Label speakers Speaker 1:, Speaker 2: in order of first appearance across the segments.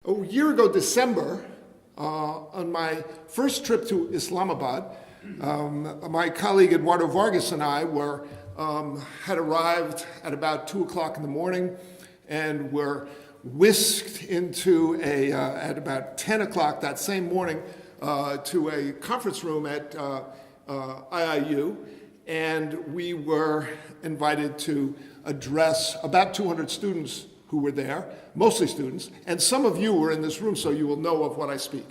Speaker 1: A year ago, December, on my first trip to Islamabad, my colleague Eduardo Vargas and I had arrived at about 2 o'clock in the morning and were whisked into at about 10 o'clock that same morning to a conference room at IIU, and we were invited to address about 200 students who were there, mostly students, and some of you were in this room, so you will know of what I speak.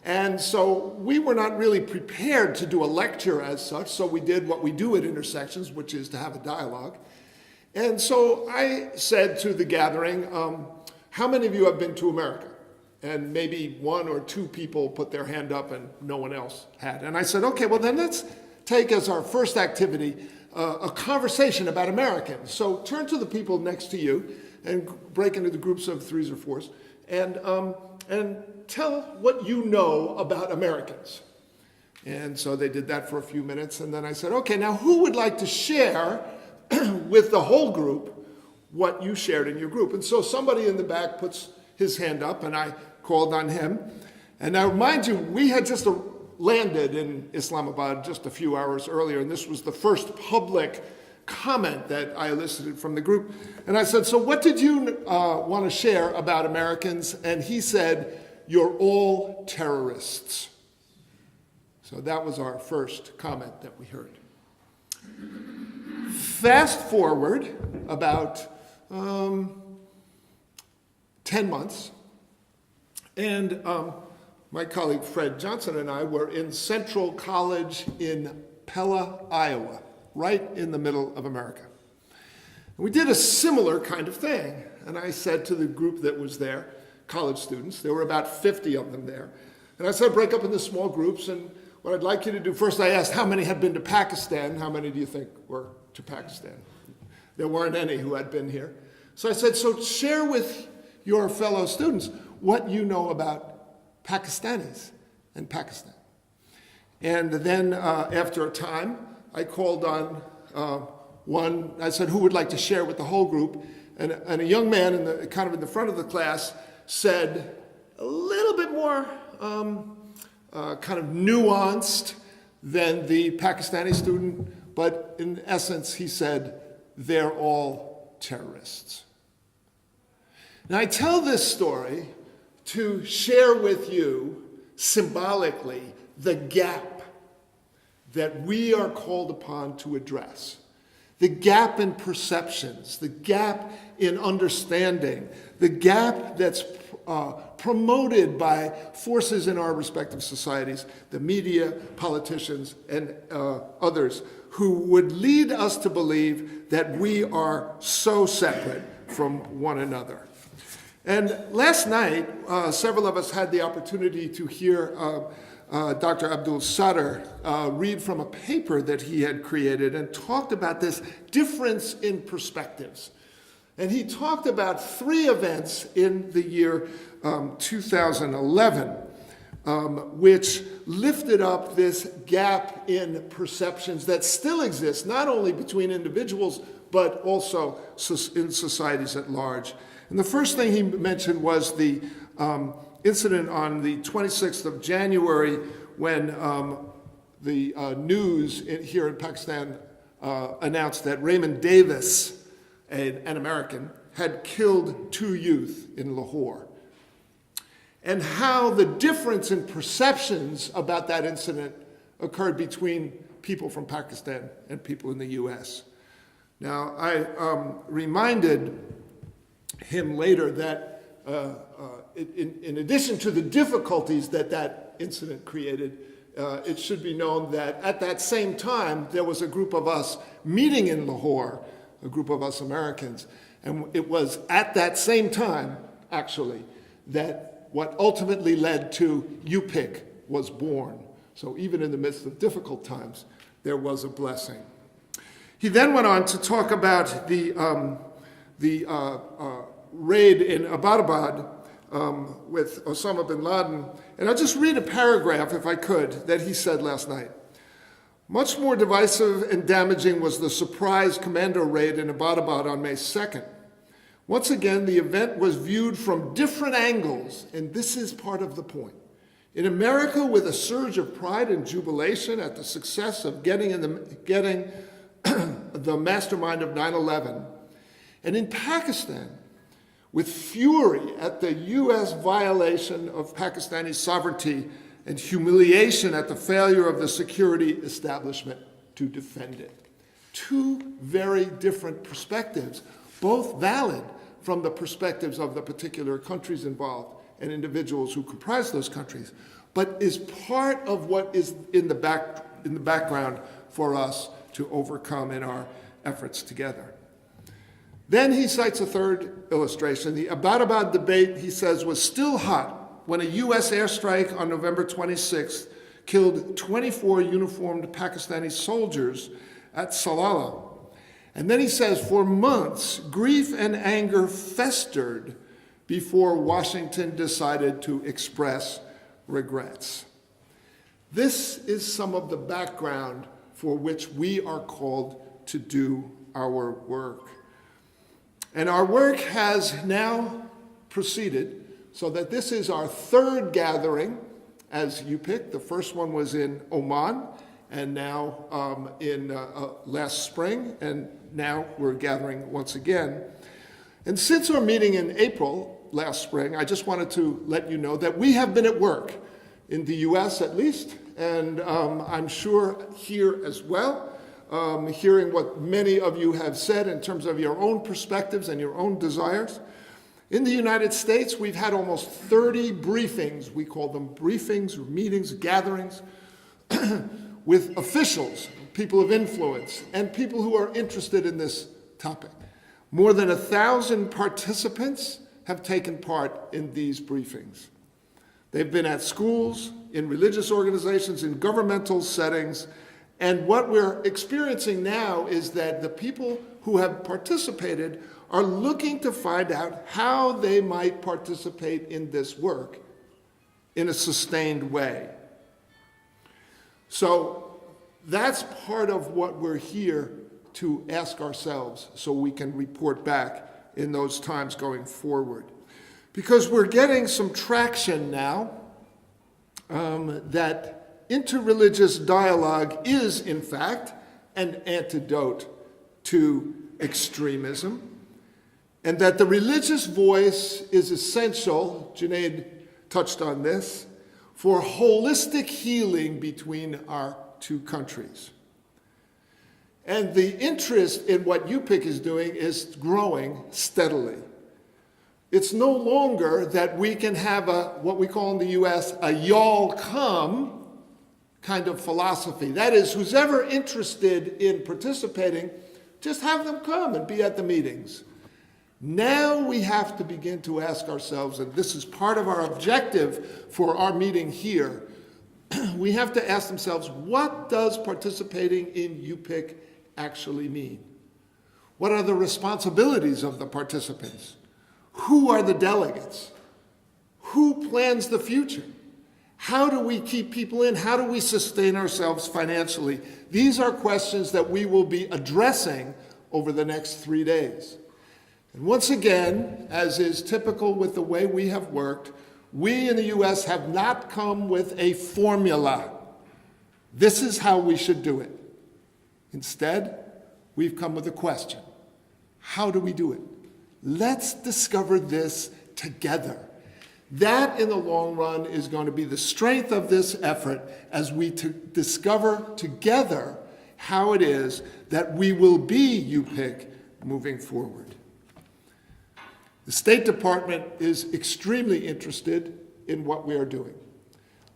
Speaker 1: And so we were not really prepared to do a lecture as such, so we did what we do at Intersections, which is to have a dialogue. And so I said to the gathering, how many of you have been to America? And maybe 1 or 2 people put their hand up and no one else had. And I said, okay, well then let's take as our first activity a conversation about Americans. So turn to the people next to you and break into the groups of 3s or 4s and tell what you know about Americans. And so they did that for a few minutes, and then I said, okay, now who would like to share with the whole group what you shared in your group? And so somebody in the back puts his hand up, and I called on him. And now, mind you, we had just landed in Islamabad just a few hours earlier, and this was the first public comment that I elicited from the group. And I said, so what did you want to share about Americans? And he said, you're all terrorists. So that was our first comment that we heard. Fast forward about 10 months, and my colleague Fred Johnson and I were in Central College in Pella, Iowa, right in the middle of America. And we did a similar kind of thing. And I said to the group that was there, college students, there were about 50 of them there, and I said, break up into small groups, and what I'd like you to do, first I asked how many had been to Pakistan. How many do you think were to Pakistan? There weren't any who had been here. So I said, so share with your fellow students what you know about Pakistanis and Pakistan. And then after a time, I called on one. I said, who would like to share with the whole group? And a young man in the front of the class said, a little bit more kind of nuanced than the Pakistani student, but in essence, he said, they're all terrorists. Now, I tell this story to share with you symbolically the gap that we are called upon to address. The gap in perceptions, the gap in understanding, the gap that's promoted by forces in our respective societies, the media, politicians, and others, who would lead us to believe that we are so separate from one another. And last night, several of us had the opportunity to hear Dr. Abdul Sadr read from a paper that he had created and talked about this difference in perspectives. And he talked about 3 events in the year 2011, which lifted up this gap in perceptions that still exists, not only between individuals, but also in societies at large. And the first thing he mentioned was the incident on the 26th of January when the news here in Pakistan announced that Raymond Davis, an American, had killed 2 youth in Lahore. And how the difference in perceptions about that incident occurred between people from Pakistan and people in the US. Now, I reminded him later that in addition to the difficulties that incident created, it should be known that at that same time, there was a group of us meeting in Lahore, a group of us Americans, and it was at that same time, actually, that what ultimately led to UPIC was born. So even in the midst of difficult times, there was a blessing. He then went on to talk about the raid in Abbottabad with Osama bin Laden. And I'll just read a paragraph, if I could, that he said last night. Much more divisive and damaging was the surprise commando raid in Abbottabad on May 2nd, Once again, the event was viewed from different angles, and this is part of the point. In America, with a surge of pride and jubilation at the success of getting the mastermind of 9/11, and in Pakistan, with fury at the U.S. violation of Pakistani sovereignty and humiliation at the failure of the security establishment to defend it. Two very different perspectives, both valid from the perspectives of the particular countries involved and individuals who comprise those countries, but is part of what is in the background for us to overcome in our efforts together. Then he cites a third illustration. The Abbottabad debate, he says, was still hot when a U.S. airstrike on November 26th killed 24 uniformed Pakistani soldiers at Salalah. And then he says, for months, grief and anger festered before Washington decided to express regrets. This is some of the background for which we are called to do our work. And our work has now proceeded so that this is our third gathering as UPIC. The first one was in Oman, and now in last spring, and now we're gathering once again. And since our meeting in April last spring, I just wanted to let you know that we have been at work in the US at least, and I'm sure here as well, hearing what many of you have said in terms of your own perspectives and your own desires. In the United States, we've had almost 30 briefings, we call them briefings or meetings, gatherings, with officials, people of influence, and people who are interested in this topic. More than 1,000 participants have taken part in these briefings. They've been at schools, in religious organizations, in governmental settings, and what we're experiencing now is that the people who have participated are looking to find out how they might participate in this work in a sustained way. So that's part of what we're here to ask ourselves so we can report back in those times going forward. Because we're getting some traction now that interreligious dialogue is, in fact, an antidote to extremism, and that the religious voice is essential, Junaid touched on this, for holistic healing between our two countries. And the interest in what UPIC is doing is growing steadily. It's no longer that we can have what we call in the US, a y'all come kind of philosophy. That is, who's ever interested in participating, just have them come and be at the meetings. Now we have to begin to ask ourselves, and this is part of our objective for our meeting here, we have to ask themselves, what does participating in UPIC actually mean? What are the responsibilities of the participants? Who are the delegates? Who plans the future? How do we keep people in? How do we sustain ourselves financially? These are questions that we will be addressing over the next 3 days. And once again, as is typical with the way we have worked, we in the US have not come with a formula. This is how we should do it. Instead, we've come with a question. How do we do it? Let's discover this together. That, in the long run, is going to be the strength of this effort as we discover together how it is that we will be UPIC moving forward. The State Department is extremely interested in what we are doing.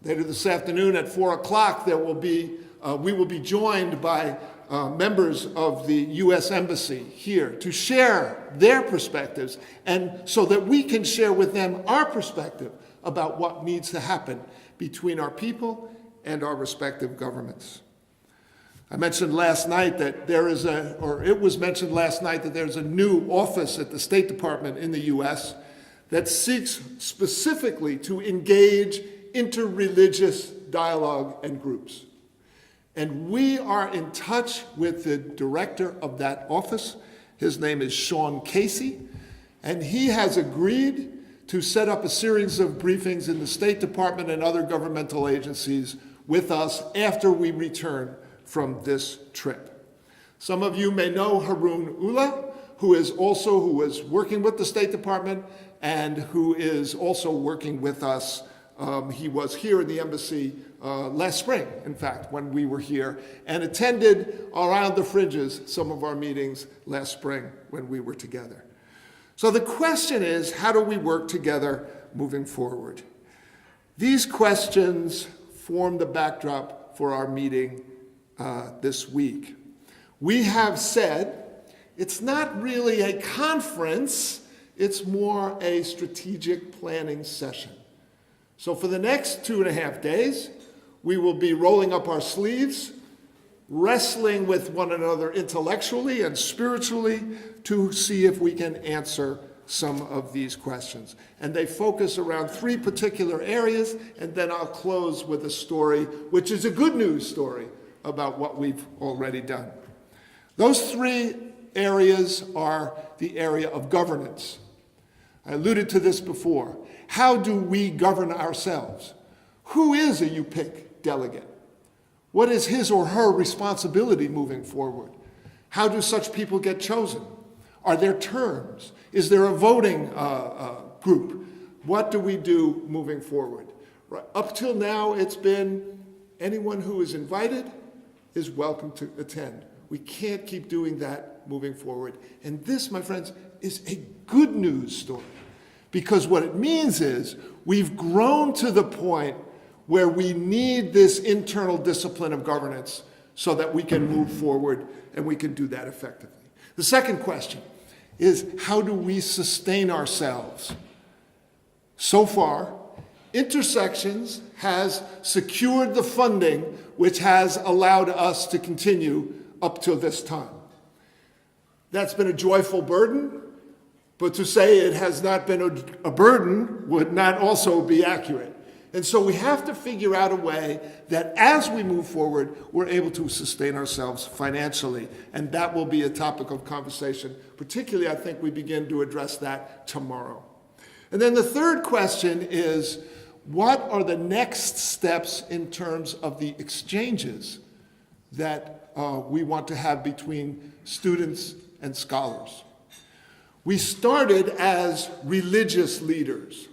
Speaker 1: Later this afternoon at 4 o'clock, we will be joined by members of the U.S. Embassy here to share their perspectives, and so that we can share with them our perspective about what needs to happen between our people and our respective governments. I mentioned last night that it was mentioned last night that there's a new office at the State Department in the U.S. that seeks specifically to engage interreligious dialogue and groups. And we are in touch with the director of that office. His name is Sean Casey. And he has agreed to set up a series of briefings in the State Department and other governmental agencies with us after we return from this trip. Some of you may know Haroon Ullah, who is working with the State Department and who is also working with us. He was here in the embassy last spring, in fact, when we were here, and attended around the fringes some of our meetings last spring when we were together. So the question is, how do we work together moving forward? These questions form the backdrop for our meeting this week. We have said it's not really a conference, it's more a strategic planning session. So for the next 2.5 days, we will be rolling up our sleeves, wrestling with one another intellectually and spiritually to see if we can answer some of these questions. And they focus around 3 particular areas, and then I'll close with a story, which is a good news story about what we've already done. Those 3 areas are the area of governance. I alluded to this before. How do we govern ourselves? Who is a UPIC delegate? What is his or her responsibility moving forward? How do such people get chosen? Are there terms? Is there a voting group? What do we do moving forward? Right. Up till now, it's been anyone who is invited is welcome to attend. We can't keep doing that moving forward. And this, my friends, is a good news story. Because what it means is we've grown to the point where we need this internal discipline of governance so that we can move forward and we can do that effectively. The second question is, how do we sustain ourselves? So far, Intersections has secured the funding which has allowed us to continue up till this time. That's been a joyful burden, but to say it has not been a burden would not also be accurate. And so we have to figure out a way that as we move forward, we're able to sustain ourselves financially. And that will be a topic of conversation. Particularly, I think we begin to address that tomorrow. And then the third question is, what are the next steps in terms of the exchanges that we want to have between students and scholars? We started as religious leaders.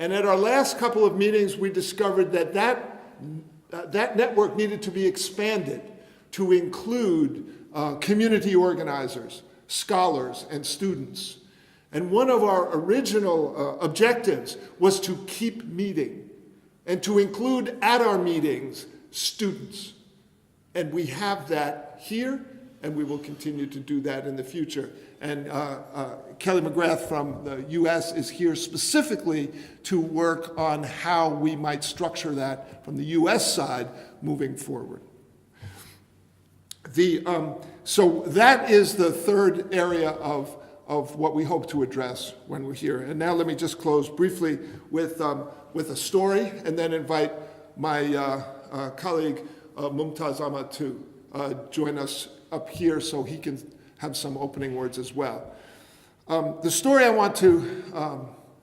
Speaker 1: And at our last couple of meetings, we discovered that that network needed to be expanded to include community organizers, scholars, and students. And one of our original objectives was to keep meeting and to include at our meetings students. And we have that here, and we will continue to do that in the future. And Kelly McGrath from the US is here specifically to work on how we might structure that from the US side moving forward. So that is the third area of what we hope to address when we're here. And now let me just close briefly with a story and then invite my colleague Mumtaz Ahmad to join us up here so he can have some opening words as well. The story I want to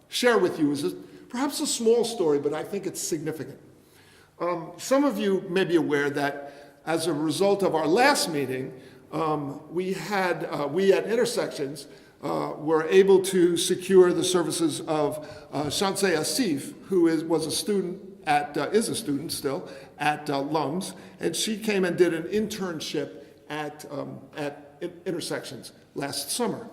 Speaker 1: share with you is perhaps a small story, but I think it's significant. Some of you may be aware that as a result of our last meeting, we at Intersections were able to secure the services of Shanseh Asif, who was a student is a student still at LUMS, and she came and did an internship at Intersections last summer.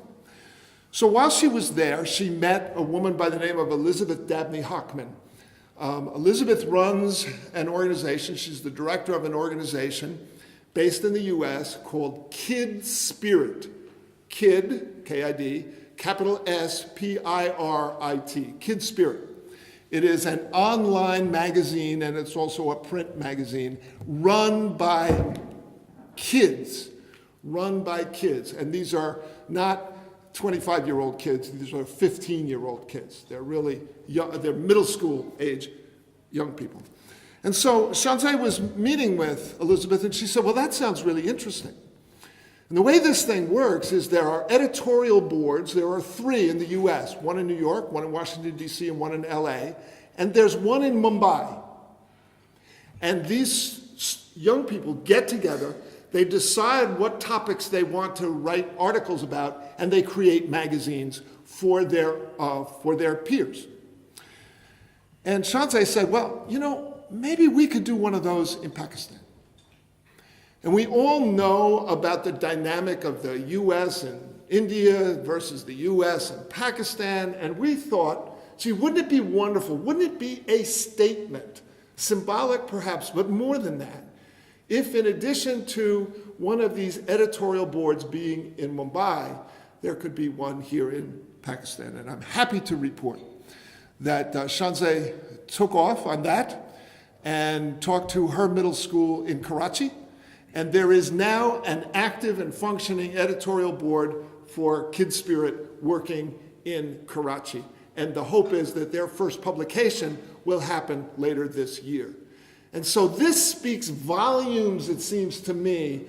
Speaker 1: So while she was there, she met a woman by the name of Elizabeth Dabney Hockman. Elizabeth runs an organization. She's the director of an organization based in the US called Kid Spirit. Kid, K-I-D, capital S-P-I-R-I-T, Kid Spirit. It is an online magazine, and it's also a print magazine run by kids. And these are not 25-year-old kids, these are 15-year-old kids. They're really young, they're middle school age young people. And so Shanseh was meeting with Elizabeth, and she said, well, that sounds really interesting. And the way this thing works is there are editorial boards. There are 3 in the US, one in New York, one in Washington, D.C., and one in LA. And there's one in Mumbai. And these young people get together, they decide what topics they want to write articles about, and they create magazines for their peers. And Shanzeh said, well, you know, maybe we could do one of those in Pakistan. And we all know about the dynamic of the US and India versus the US and Pakistan, and we thought, gee, wouldn't it be wonderful, wouldn't it be a statement, symbolic perhaps, but more than that, if in addition to one of these editorial boards being in Mumbai, there could be one here in Pakistan. And I'm happy to report that Shanzeh took off on that and talked to her middle school in Karachi. And there is now an active and functioning editorial board for Kid Spirit working in Karachi. And the hope is that their first publication will happen later this year. And so this speaks volumes, it seems to me,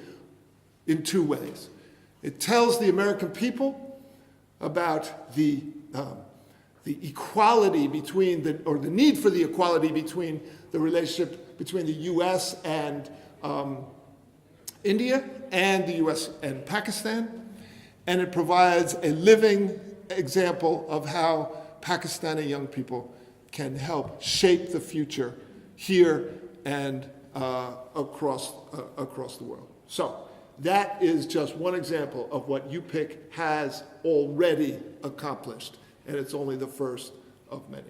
Speaker 1: in 2 ways. It tells the American people about the equality between, or the need for the equality between the relationship between the US and India and the US and Pakistan, and it provides a living example of how Pakistani young people can help shape the future here and across the world. So that is just one example of what UPIC has already accomplished, and it's only the first of many.